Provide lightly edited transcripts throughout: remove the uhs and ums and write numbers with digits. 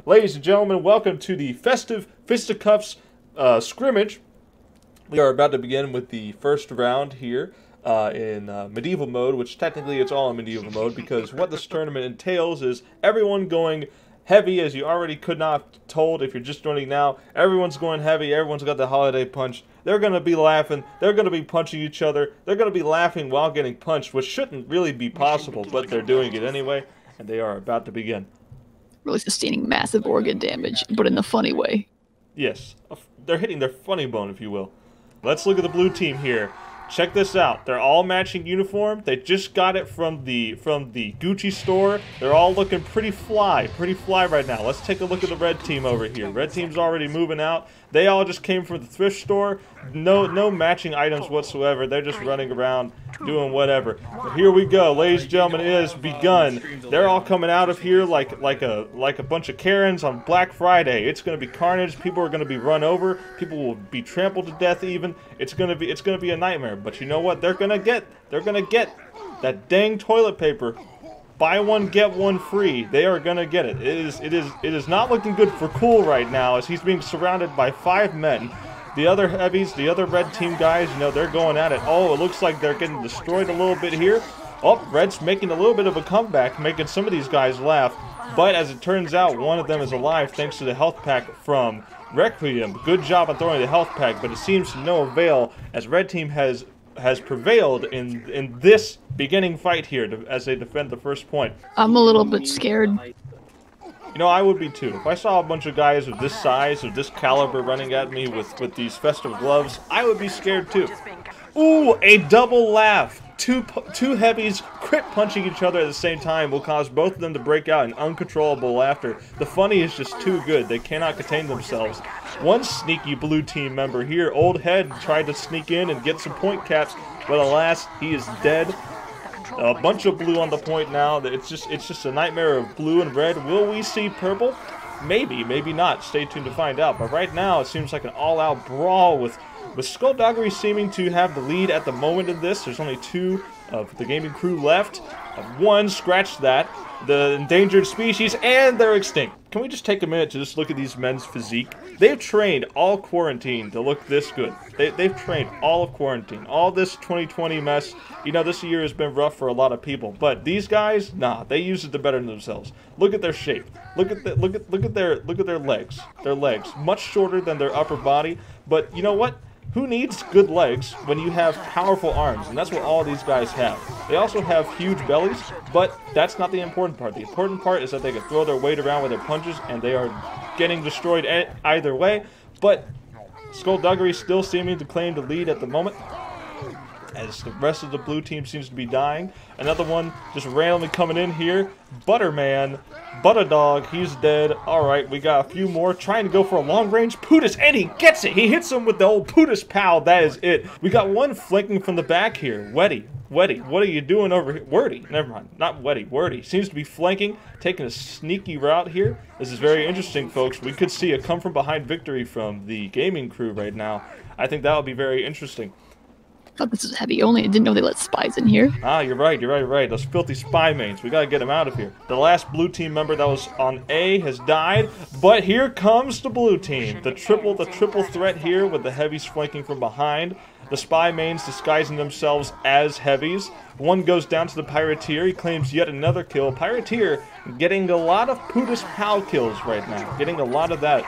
Ladies and gentlemen, welcome to the Festive Fisticuffs scrimmage. We are about to begin with the first round here in medieval mode, which technically it's all in medieval mode because what this tournament entails is everyone going heavy, as you already could not have told if you're just joining now. Everyone's going heavy, everyone's got the holiday punch. They're going to be laughing, they're going to be punching each other, they're going to be laughing while getting punched, which shouldn't really be possible, but they're doing it anyway, and they are about to begin. Really sustaining massive organ damage, but in the funny way. Yes, they're hitting their funny bone, if you will. Let's look at the blue team here. Check this out. They're all matching uniform. They just got it from the Gucci store. They're all looking pretty fly right now. Let's take a look at the red team over here. Red team's already moving out. They all just came from the thrift store. No matching items whatsoever. They're just running around doing whatever. But here we go, ladies and gentlemen. It has begun. They're all coming out of here like a bunch of Karens on Black Friday. It's going to be carnage. People are going to be run over. People will be trampled to death. Even it's going to be a nightmare. But you know what? They're going to get that dang toilet paper. Buy one, get one free. They are gonna get it. It is not looking good for Cool right now as he's being surrounded by 5 men. The other heavies, the other red team guys, you know, they're going at it. Oh, it looks like they're getting destroyed a little bit here. Oh, Red's making a little bit of a comeback, making some of these guys laugh. But as it turns out, one of them is alive thanks to the health pack from Requiem. Good job on throwing the health pack, but it seems to no avail as red team has prevailed in this beginning fight here as they defend the first point. I'm a little bit scared. You know, I would be too. If I saw a bunch of guys of this size, of this caliber running at me with these festive gloves, I would be scared too. Ooh, a double laugh. Two heavies crit punching each other at the same time will cause both of them to break out in uncontrollable laughter. The funny is just too good. They cannot contain themselves. One sneaky blue team member here, Old Head, tried to sneak in and get some point caps, but alas, he is dead. A bunch of blue on the point now. It's just a nightmare of blue and red. Will we see purple? Maybe, maybe not. Stay tuned to find out. But right now, it seems like an all-out brawl with Skullduggery seeming to have the lead at the moment of this. There's only 2 of the gaming crew left. 1, scratch that. The endangered species, and they're extinct. Can we just take a minute to just look at these men's physique? They've trained all quarantine to look this good. They've trained all of quarantine. All this 2020 mess. You know, this year has been rough for a lot of people. But these guys, nah, they use it to better themselves. Look at their shape. Look at their legs. Their legs, much shorter than their upper body. But you know what? Who needs good legs when you have powerful arms? And that's what all these guys have. They also have huge bellies, but that's not the important part. The important part is that they can throw their weight around with their punches, and they are getting destroyed either way. But Skullduggery still seeming to claim the lead at the moment, as the rest of the blue team seems to be dying. Another one just randomly coming in here. Butterman, Butterdog, he's dead. Alright, we got a few more trying to go for a long-range Pootis, and he gets it! He hits him with the old Pootis pow, that is it. We got one flanking from the back here. Weddy, what are you doing over here? Wordy, never mind, not Weddy, Wordy. Seems to be flanking, taking a sneaky route here. This is very interesting, folks. We could see a come-from-behind victory from the gaming crew right now. I think that would be very interesting. I thought this was heavy only. I didn't know they let spies in here. Ah, you're right. Those filthy spy mains. We gotta get them out of here. The last blue team member that was on A has died, but here comes the blue team. The triple threat here with the heavies flanking from behind. The spy mains disguising themselves as heavies. One goes down to the Pirateer. He claims yet another kill. Pirateer getting a lot of Pootis Pow kills right now. Getting a lot of that.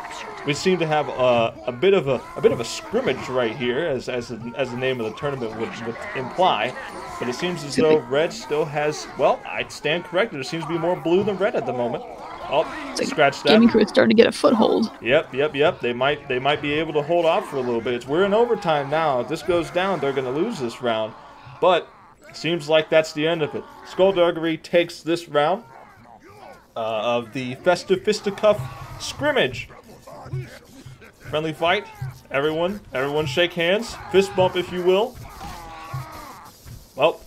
We seem to have a bit of a scrimmage right here, as the name of the tournament would imply. But it seems as though red still has. Well, I'd stand corrected. There seems to be more blue than red at the moment. Oh, scratch that. Gaming crew is starting to get a foothold. Yep. They might be able to hold off for a little bit. We're in overtime now. If this goes down, they're going to lose this round. But seems like that's the end of it. Skullduggery takes this round of the Festive Fisticuff scrimmage. Friendly fight. Everyone shake hands. Fist bump, if you will. Well,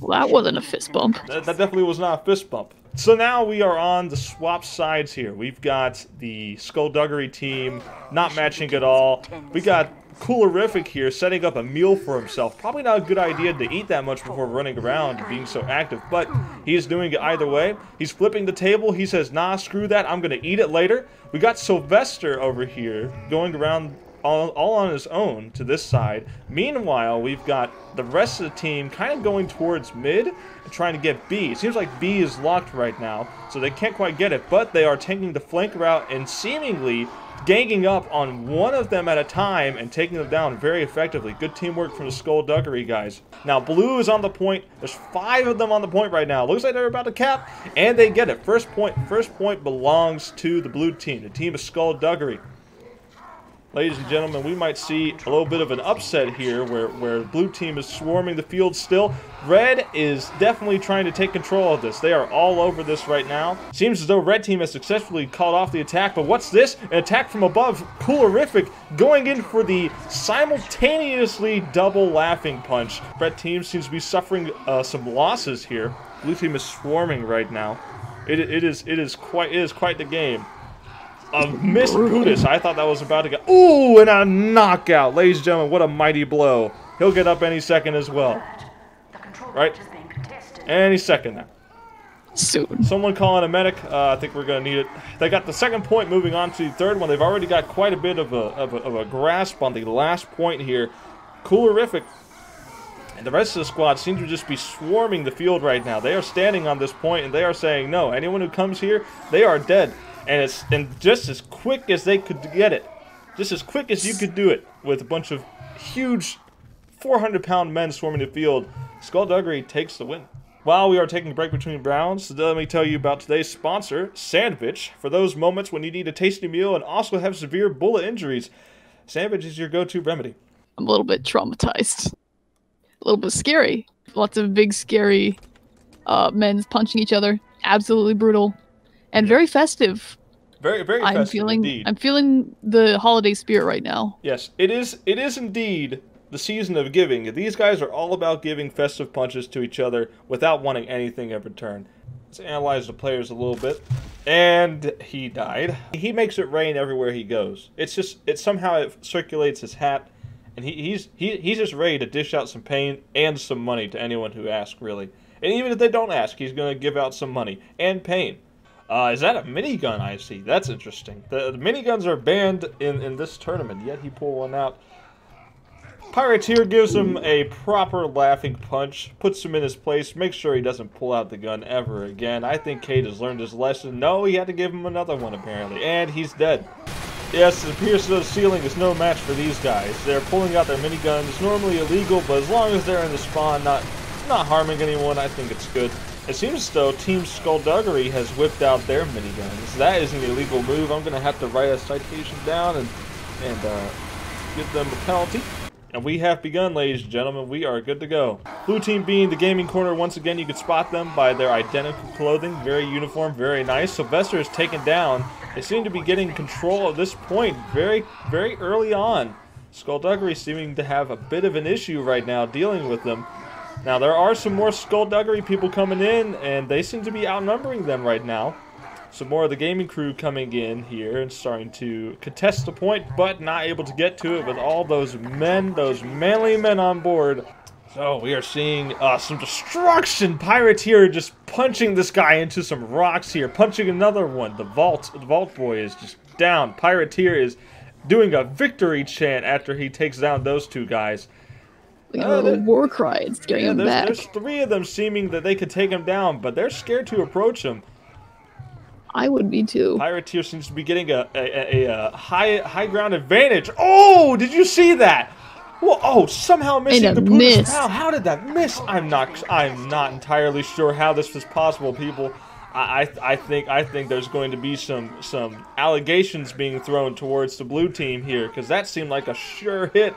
that wasn't a fist bump. That definitely was not a fist bump. So now we are on the swap sides here. We've got the Skullduggery team not matching at all. We got Coolerific here setting up a meal for himself. Probably not a good idea to eat that much before running around and being so active, but he is doing it either way. He's flipping the table. He says, nah, screw that. I'm going to eat it later. We got Sylvester over here going around all on his own to this side. Meanwhile, we've got the rest of the team kind of going towards mid and trying to get B. It seems like B is locked right now, so they can't quite get it, but they are taking the flank route and seemingly ganging up on one of them at a time and taking them down very effectively. Good teamwork from the Skullduggery guys. Now, blue is on the point. There's 5 of them on the point right now. Looks like they're about to cap, and they get it. First point belongs to the blue team, the team of Skullduggery. Ladies and gentlemen, we might see a little bit of an upset here where blue team is swarming the field still. Red is definitely trying to take control of this. They are all over this right now. Seems as though red team has successfully called off the attack, but what's this? An attack from above. Coolerific going in for the simultaneously double laughing punch. Red team seems to be suffering some losses here. Blue team is swarming right now. It is quite the game. A missed Buddhist. I thought that was about to go. Ooh, and a knockout. Ladies and gentlemen, what a mighty blow. He'll get up any second as well. Right? Any second now. Soon. Someone calling a medic. I think we're going to need it. They got the second point, moving on to the third one. They've already got quite a bit of a grasp on the last point here. Coolerific and the rest of the squad seem to just be swarming the field right now. They are standing on this point, and they are saying, no, anyone who comes here, they are dead. And just as quick as they could get it, just as quick as you could do it, with a bunch of huge 400-pound men swarming the field, Skullduggery takes the win. While we are taking a break between rounds, let me tell you about today's sponsor, Sandwich. For those moments when you need a tasty meal and also have severe bullet injuries, Sandwich is your go-to remedy. I'm a little bit traumatized. A little bit scary. Lots of big, scary men punching each other. Absolutely brutal. And very festive. Very festive indeed. I'm feeling the holiday spirit right now. Yes, it is indeed the season of giving. These guys are all about giving festive punches to each other without wanting anything in return. Let's analyze the players a little bit. And he died. He makes it rain everywhere he goes. Somehow it circulates his hat, and he's just ready to dish out some pain and some money to anyone who asks, really. And even if they don't ask, he's going to give out some money and pain. Is that a minigun I see? That's interesting. The miniguns are banned in this tournament, yet he pulled one out. Pirateer gives him a proper laughing punch, puts him in his place, makes sure he doesn't pull out the gun ever again. I think Cade has learned his lesson. No, he had to give him another one, apparently. And he's dead. Yes, it appears the ceiling is no match for these guys. They're pulling out their miniguns, normally illegal, but as long as they're in the spawn, not harming anyone, I think it's good. It seems, though, Team Skullduggery has whipped out their miniguns. That is an illegal move. I'm going to have to write a citation down and give them a penalty. And we have begun, ladies and gentlemen. We are good to go. Blue team being the gaming corner, once again, you can spot them by their identical clothing. Very uniform, very nice. Sylvester is taken down. They seem to be getting control of this point very, very early on. Skullduggery seeming to have a bit of an issue right now dealing with them. Now, there are some more Skullduggery people coming in, and they seem to be outnumbering them right now. Some more of the gaming crew coming in here and starting to contest the point, but not able to get to it with all those men, those manly men on board. So we are seeing some destruction. Pirateer just punching this guy into some rocks here, punching another one. The vault boy is just down. Pirateer is doing a victory chant after he takes down those two guys. Like a little war cry. It's getting him back. There's 3 of them seeming that they could take him down, but they're scared to approach him. I would be too. Pirateer seems to be getting a high ground advantage. Oh, did you see that? Whoa, oh, somehow missing the Buddhist pal. How did that miss? I'm not entirely sure how this was possible, people. I think there's going to be some allegations being thrown towards the blue team here, because that seemed like a sure hit.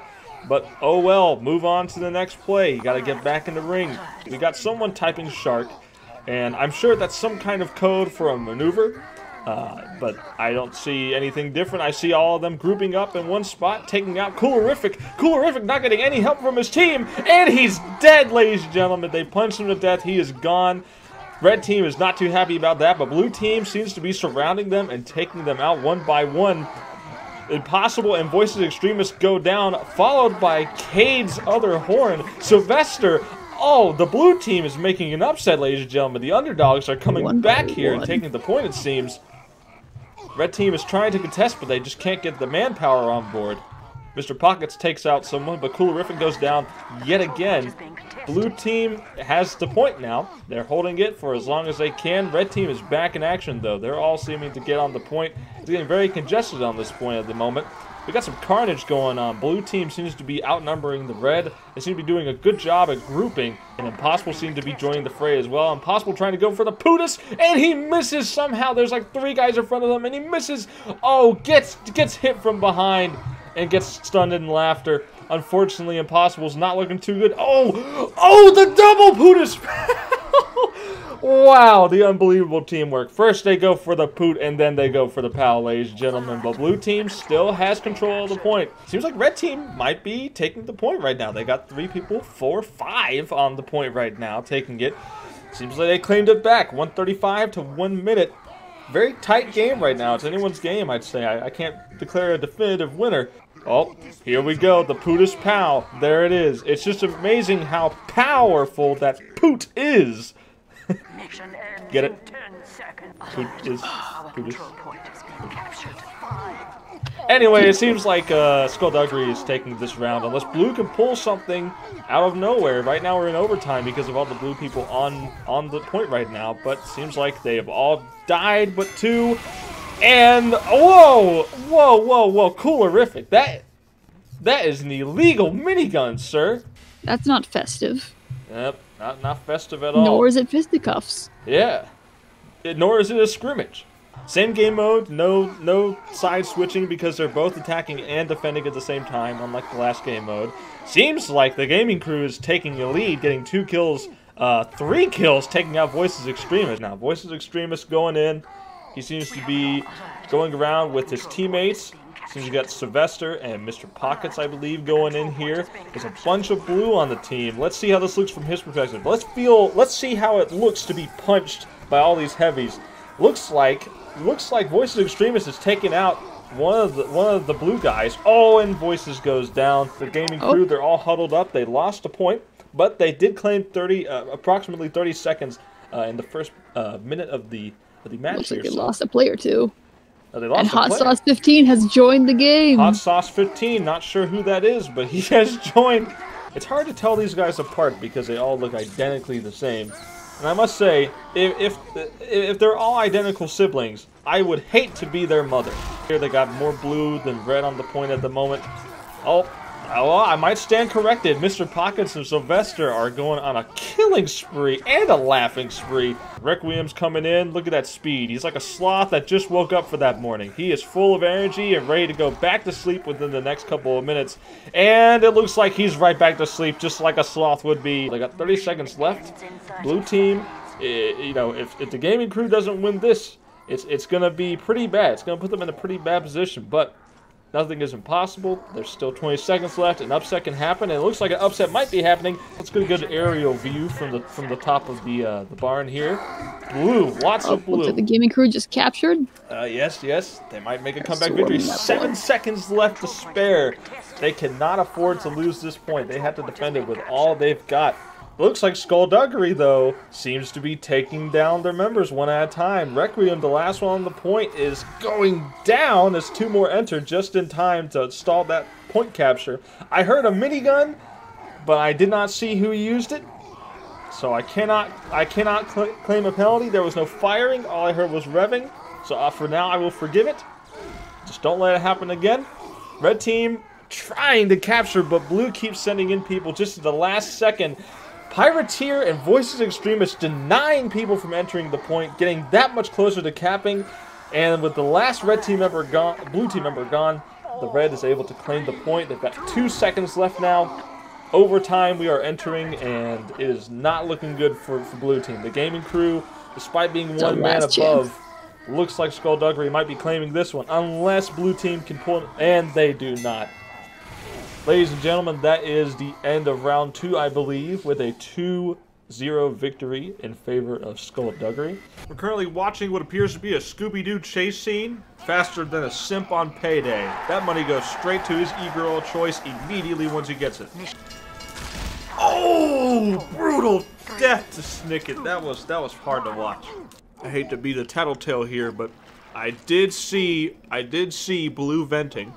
But, oh well, move on to the next play. You gotta get back in the ring. We got someone typing shark, and I'm sure that's some kind of code for a maneuver, but I don't see anything different. I see all of them grouping up in one spot, taking out Coolerific. Coolerific not getting any help from his team, and he's dead, ladies and gentlemen. They punched him to death. He is gone. Red team is not too happy about that, but blue team seems to be surrounding them and taking them out one by one. Impossible and Voices Extremists go down, followed by Cade's other horn. Sylvester, oh, the blue team is making an upset, ladies and gentlemen. The underdogs are coming back here and taking the point, it seems. Red team is trying to contest, but they just can't get the manpower on board. Mr. Pockets takes out someone, but Coolerific goes down yet again. Blue team has the point now. They're holding it for as long as they can. Red team is back in action, though. They're all seeming to get on the point. It's getting very congested on this point at the moment. We got some carnage going on. Blue team seems to be outnumbering the red. They seem to be doing a good job at grouping. And Impossible seems to be joining the fray as well. Impossible trying to go for the Pootis, and he misses somehow. There's like 3 guys in front of them, and he misses. Oh, gets hit from behind and gets stunned in laughter. Unfortunately, Impossible's not looking too good. Oh, the double Pootis! Wow, the unbelievable teamwork. First they go for the Poot, and then they go for the Pal, ladies and gentlemen. But blue team still has control of the point. Seems like red team might be taking the point right now. They got 3 people, 4, 5 on the point right now, taking it. Seems like they claimed it back. 1:35 to 1 minute. Very tight game right now. It's anyone's game, I'd say. I can't declare a definitive winner. Oh, here we go. The Pootis Pow. There it is. It's just amazing how powerful that Poot is. Get it? Poot is Pootis. Anyway, it seems like Skullduggery is taking this round. Unless blue can pull something out of nowhere. Right now we're in overtime because of all the blue people on the point right now. But seems like they have all died but 2. And whoa, Coolerific. That is an illegal minigun, sir. That's not festive. Yep, not festive at all. Nor is it fisticuffs. Yeah. Nor is it a scrimmage. Same game mode, no side switching because they're both attacking and defending at the same time, unlike the last game mode. Seems like the gaming crew is taking the lead, getting 2 kills, 3 kills, taking out Voices Extremists. Now, Voices Extremists going in. He seems to be going around with his teammates. Seems you got Sylvester and Mr. Pockets, I believe, going in here. There's a bunch of blue on the team. Let's see how this looks from his perspective. Let's see how it looks to be punched by all these heavies. Looks like Voices Extremists is taking out one of the blue guys. Oh, and Voices goes down. The gaming crew, they're all huddled up. They lost a point, but they did claim approximately 30 seconds in the first minute of the match. Looks like here, they lost a player too. They lost and Hot Sauce 15 has joined the game. Hot Sauce 15, not sure who that is, but he has joined. It's hard to tell these guys apart because they all look identically the same. And I must say, if they're all identical siblings, I would hate to be their mother. Here they got more blue than red on the point at the moment. Oh, I might stand corrected. Mr. Pockets and Sylvester are going on a killing spree and a laughing spree. Requiem's coming in. Look at that speed. He's like a sloth that just woke up for that morning. He is full of energy and ready to go back to sleep within the next couple of minutes. And it looks like he's right back to sleep just like a sloth would be. They got 30 seconds left. Blue team, you know, if the gaming crew doesn't win this, it's going to be pretty bad. It's going to put them in a pretty bad position, but nothing is impossible. There's still 20 seconds left. An upset can happen, and it looks like an upset might be happening. Let's get a good aerial view from the top of the barn here. Blue, lots of blue. Looks like the gaming crew just captured. Yes. They might make a comeback victory. 7 seconds left to spare. They cannot afford to lose this point. They have to defend it with all they've got. Looks like Skullduggery, though, seems to be taking down their members one at a time. Requiem, the last one on the point, is going down as 2 more enter just in time to stall that point capture. I heard a minigun, but I did not see who used it, so I cannot claim a penalty. There was no firing. All I heard was revving, so for now I will forgive it. Just don't let it happen again. Red team trying to capture, but blue keeps sending in people just at the last second. Pirateer and Voices Extremists denying people from entering the point, getting that much closer to capping, and with the last red team member gone, blue team member gone, the red is able to claim the point. They've got 2 seconds left now. Overtime we are entering, and it is not looking good for blue team. The gaming crew, despite being 1 man above, looks like Skullduggery might be claiming this one, unless blue team can pull, and they do not. Ladies and gentlemen, that is the end of round 2, I believe, with a 2 1-0 victory in favor of Skullduggery. We're currently watching what appears to be a Scooby-Doo chase scene, faster than a simp on payday. That money goes straight to his e-girl of choice immediately once he gets it. Oh, brutal death to Snicket. That was hard to watch. I hate to be the tattletale here, but I did see blue venting.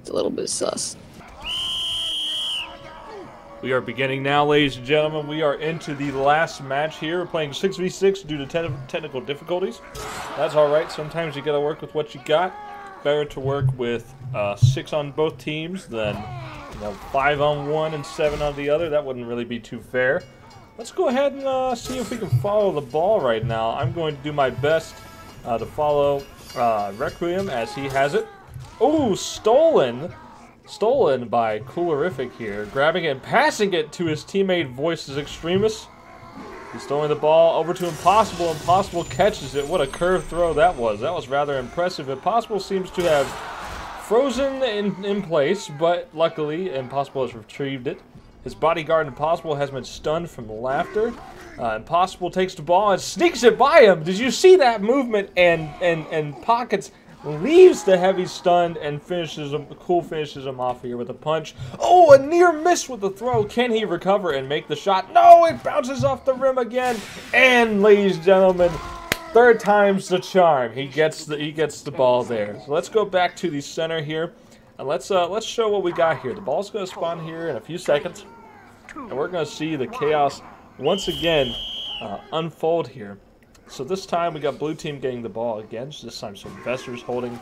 It's a little bit sus. We are beginning now, ladies and gentlemen. We are into the last match here. We're playing 6v6 due to technical difficulties. That's alright. Sometimes you gotta work with what you got. Better to work with 6 on both teams than 5 on one and 7 on the other. That wouldn't really be too fair. Let's go ahead and see if we can follow the ball right now. I'm going to do my best to follow Requiem as he has it. Oh, stolen! Stolen by Coolerific here. Grabbing it and passing it to his teammate Voices Extremis. He's throwing the ball over to Impossible. Impossible catches it. What a curved throw that was. That was rather impressive. Impossible seems to have frozen in place, but luckily Impossible has retrieved it. His bodyguard Impossible has been stunned from the laughter. Impossible takes the ball and sneaks it by him. Did you see that movement? And Pockets leaves the heavy stun and finishes him off here with a punch. Oh, a near miss with the throw. Can he recover and make the shot? No, it bounces off the rim again. And ladies and gentlemen, third time's the charm. He gets the ball there. So let's go back to the center here, and let's show what we got here. The ball's going to spawn here in a few seconds, and we're going to see the chaos once again unfold here. So this time we got blue team getting the ball again. So this time Sylvester's holding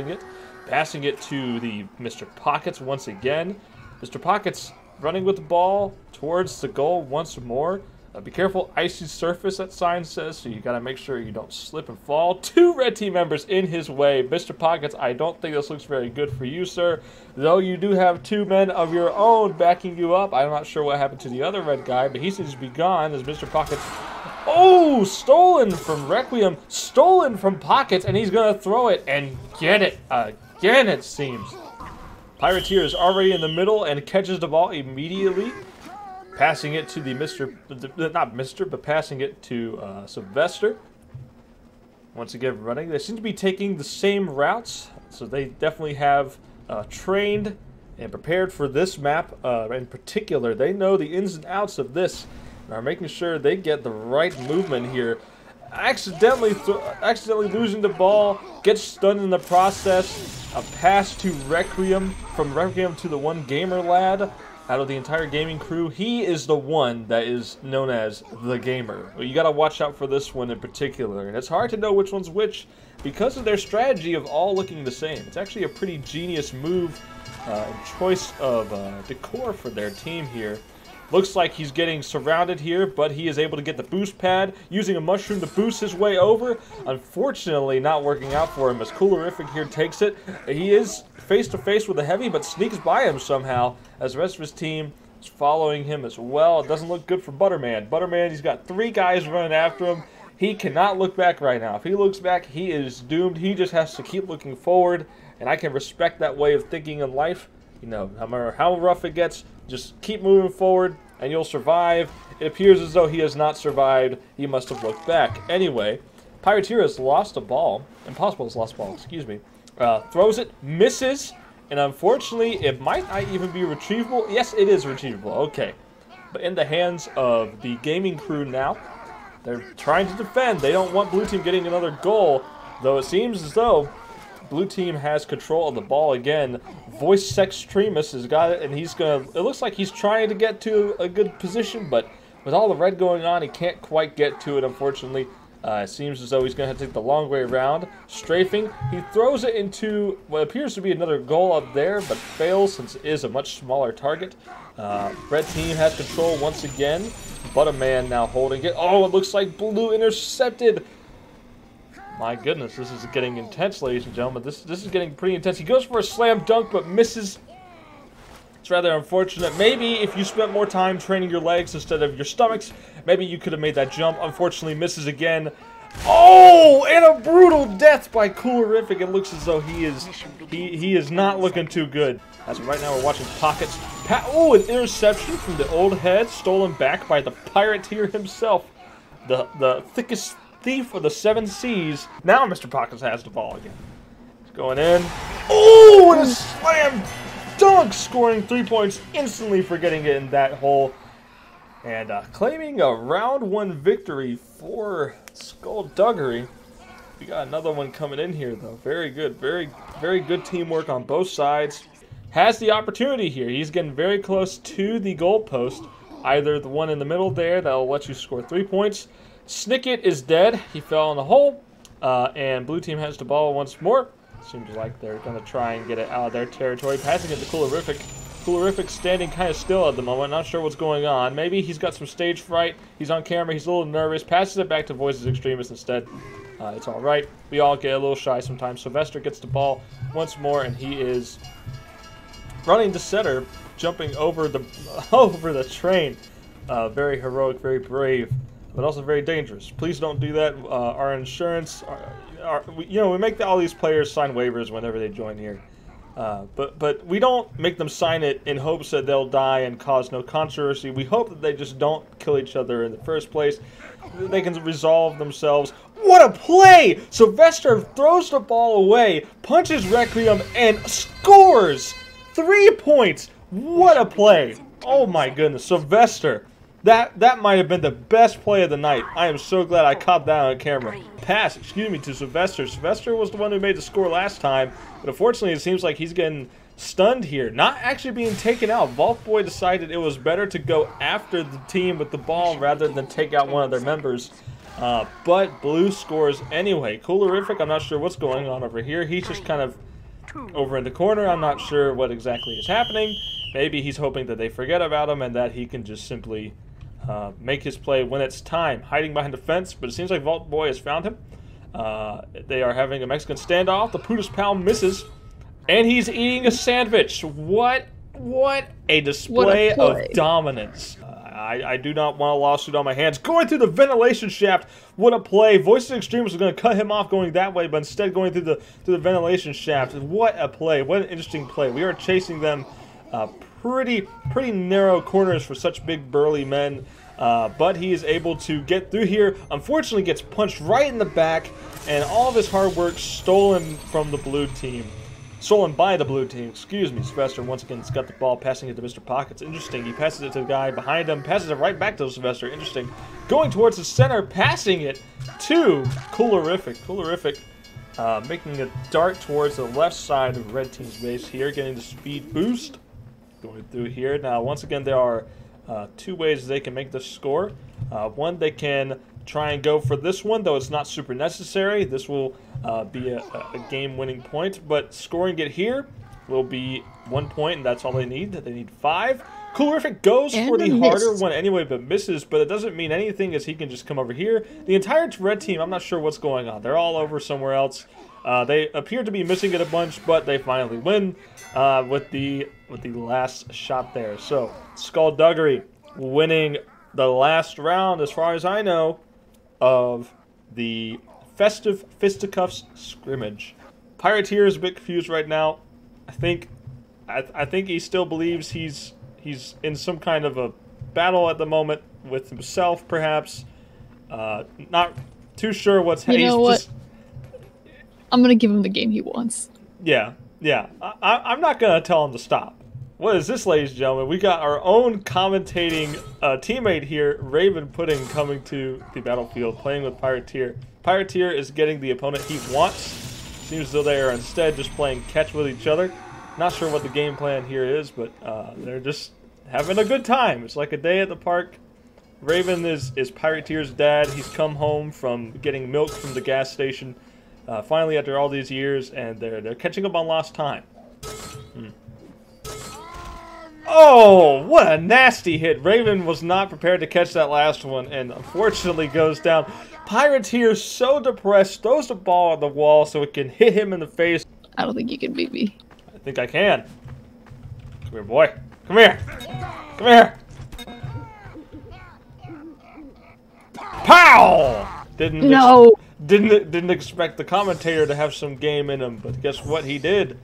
it, passing it to the Mr. Pockets once again. Mr. Pockets running with the ball towards the goal once more. Be careful, icy surface, that sign says, so you gotta make sure you don't slip and fall. 2 red team members in his way. Mr. Pockets, I don't think this looks very good for you, sir. Though you do have 2 men of your own backing you up. I'm not sure what happened to the other red guy, but he seems to be gone as Mr. Pockets... Oh, stolen from Requiem, stolen from Pockets, and he's gonna throw it and get it again, it seems. Pirateer is already in the middle and catches the ball immediately. Passing it to passing it to Sylvester. Once again running. They seem to be taking the same routes, so they definitely have trained and prepared for this map in particular. They know the ins and outs of this and are making sure they get the right movement here. Accidentally losing the ball, gets stunned in the process. A pass to Requiem, from Requiem to the one gamer lad. Out of the entire gaming crew, he is the one that is known as the gamer. You gotta watch out for this one in particular, and it's hard to know which one's which because of their strategy of all looking the same. It's actually a pretty genius move and choice of decor for their team here. Looks like he's getting surrounded here, but he is able to get the boost pad, using a mushroom to boost his way over. Unfortunately, not working out for him as Coolerific here takes it. He is face-to-face with a heavy, but sneaks by him somehow, as the rest of his team is following him as well. It doesn't look good for Butterman. Butterman, he's got 3 guys running after him. He cannot look back right now. If he looks back, he is doomed. He just has to keep looking forward, and I can respect that way of thinking in life. You know, no matter how rough it gets, just keep moving forward, and you'll survive. It appears as though he has not survived. He must have looked back. Anyway, Pirateer has lost a ball. Impossible has lost a ball, excuse me. Throws it, misses, and unfortunately, it might not even be retrievable. Yes, it is retrievable. Okay. But in the hands of the gaming crew now, they're trying to defend. They don't want blue team getting another goal, though it seems as though blue team has control of the ball again. Voice Extremis has got it, and he's gonna... It looks like he's trying to get to a good position, but with all the red going on, he can't quite get to it, unfortunately. It seems as though he's going to have to take the long way around. Strafing, he throws it into what appears to be another goal up there, but fails since it is a much smaller target. Red team has control once again. Butterman now holding it. Oh, it looks like blue intercepted. My goodness, this is getting intense, ladies and gentlemen. This is getting pretty intense. He goes for a slam dunk, but misses. It's rather unfortunate. Maybe if you spent more time training your legs instead of your stomachs, maybe you could have made that jump. Unfortunately, misses again. Oh, and a brutal death by Coolerific. It looks as though he is not looking too good. As of right now, we're watching Pockets. Oh, an interception from the old head, stolen back by the Pirateer himself, the thickest thief of the 7 seas. Now Mr. Pockets has the ball again. He's going in. Oh, and a slam dunk, scoring 3 points instantly for getting it in that hole. And claiming a round 1 victory for Skullduggery. We got another one coming in here, though. Very good. Very good teamwork on both sides. Has the opportunity here. He's getting very close to the goalpost. Either the one in the middle there that'll let you score 3 points. Snicket is dead. He fell in the hole. And blue team has the ball once more. Seems like they're going to try and get it out of their territory. Passing it to Coolerific. Coolerific standing kind of still at the moment. Not sure what's going on. Maybe he's got some stage fright. He's on camera. He's a little nervous. Passes it back to Voices Extremis instead. It's all right. We all get a little shy sometimes. Sylvester gets the ball once more, and he is running to center, jumping over the train. Very heroic, very brave, but also very dangerous. Please don't do that. Our insurance, we make all these players sign waivers whenever they join here. But we don't make them sign it in hopes that they'll die and cause no controversy. We hope that they just don't kill each other in the first place. They can resolve themselves. What a play! Sylvester throws the ball away, punches Requiem, and scores! 3 points! What a play! Oh my goodness, Sylvester. That might have been the best play of the night. I am so glad I caught that on camera. Pass, to Sylvester. Sylvester was the one who made the score last time, but unfortunately it seems like he's getting stunned here. Not actually being taken out. Vault Boy decided it was better to go after the team with the ball rather than take out one of their members. But blue scores anyway. Coolerific, I'm not sure what's going on over here. He's just kind of over in the corner. I'm not sure what exactly is happening. Maybe he's hoping that they forget about him and that he can just simply make his play when it's time. Hiding behind the fence, but it seems like Vault Boy has found him. They are having a Mexican standoff. The Pootis Pal misses, and he's eating a sandwich. What a display of dominance. I do not want a lawsuit on my hands. Going through the ventilation shaft. What a play. Voices Extremis was going to cut him off going that way, but instead going through the ventilation shaft. What a play. What an interesting play. We are chasing them pretty narrow corners for such big burly men. But he is able to get through here. Unfortunately gets punched right in the back, and all of his hard work stolen from the blue team. Stolen by the blue team, excuse me. Sylvester once again has got the ball, passing it to Mr. Pockets. Interesting. He passes it to the guy behind him, passes it right back to Sylvester. Interesting. Going towards the center, passing it to Coolerific. Coolerific making a dart towards the left side of red team's base here, getting the speed boost. Going through here. Now, once again, there are 2 ways they can make this score. One, they can try and go for this one, though it's not super necessary. This will be a game-winning point, but scoring it here will be 1 point, and that's all they need. They need 5. Coolerific goes for the harder one anyway, but misses, but it doesn't mean anything as he can just come over here. The entire red team, I'm not sure what's going on. They're all over somewhere else. They appear to be missing it a bunch, but they finally win with the last shot there. So, Skullduggery winning the last round, as far as I know, of the Festive Fisticuffs scrimmage. Pirateer is a bit confused right now. I think he still believes he's in some kind of a battle at the moment with himself, perhaps. Not too sure what's happening. You know what? I'm gonna give him the game he wants. Yeah. I'm not gonna tell him to stop. What is this, ladies and gentlemen? We got our own commentating teammate here, Raven Pudding, coming to the battlefield, playing with Pirateer. Pirateer is getting the opponent he wants. Seems as though they are instead just playing catch with each other. Not sure what the game plan here is, but they're just having a good time. It's like a day at the park. Raven is Pirateer's dad. He's come home from getting milk from the gas station, finally after all these years, and they're catching up on lost time. Oh, what a nasty hit. Raven was not prepared to catch that last one, and unfortunately goes down. Pirateer, so depressed, throws the ball at the wall so it can hit him in the face. I don't think you can beat me. I think I can. Come here, boy. Come here. Come here. Pow! Didn't expect the commentator to have some game in him, but guess what? He did.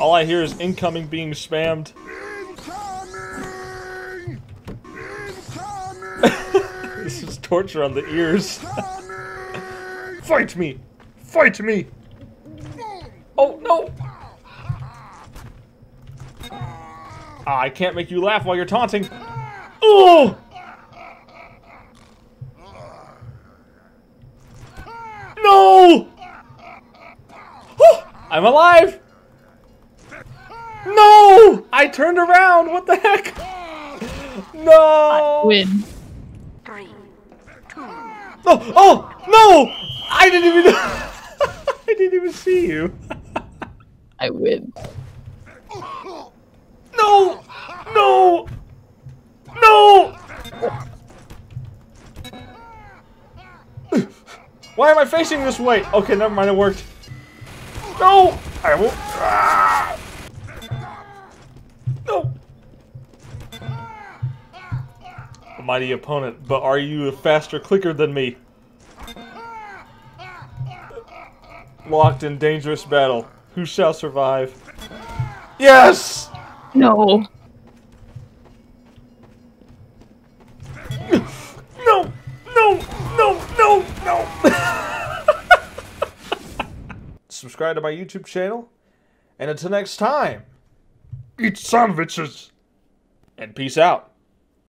All I hear is incoming being spammed. This is torture on the ears. Fight me! Fight me! Oh no! Ah, I can't make you laugh while you're taunting. Oh! No! Oh, I'm alive! No! I turned around! What the heck? No! I win. 3, 2. Oh! Oh! No! I didn't even... I didn't even see you. I win. No! No! No! Why am I facing this way? Okay, never mind, it worked. No! I won't. Ah! No! A mighty opponent, but are you a faster clicker than me? Locked in dangerous battle. Who shall survive? Yes! No. No! No! No! No! No! Subscribe to my YouTube channel. And until next time, eat sandwiches. And peace out.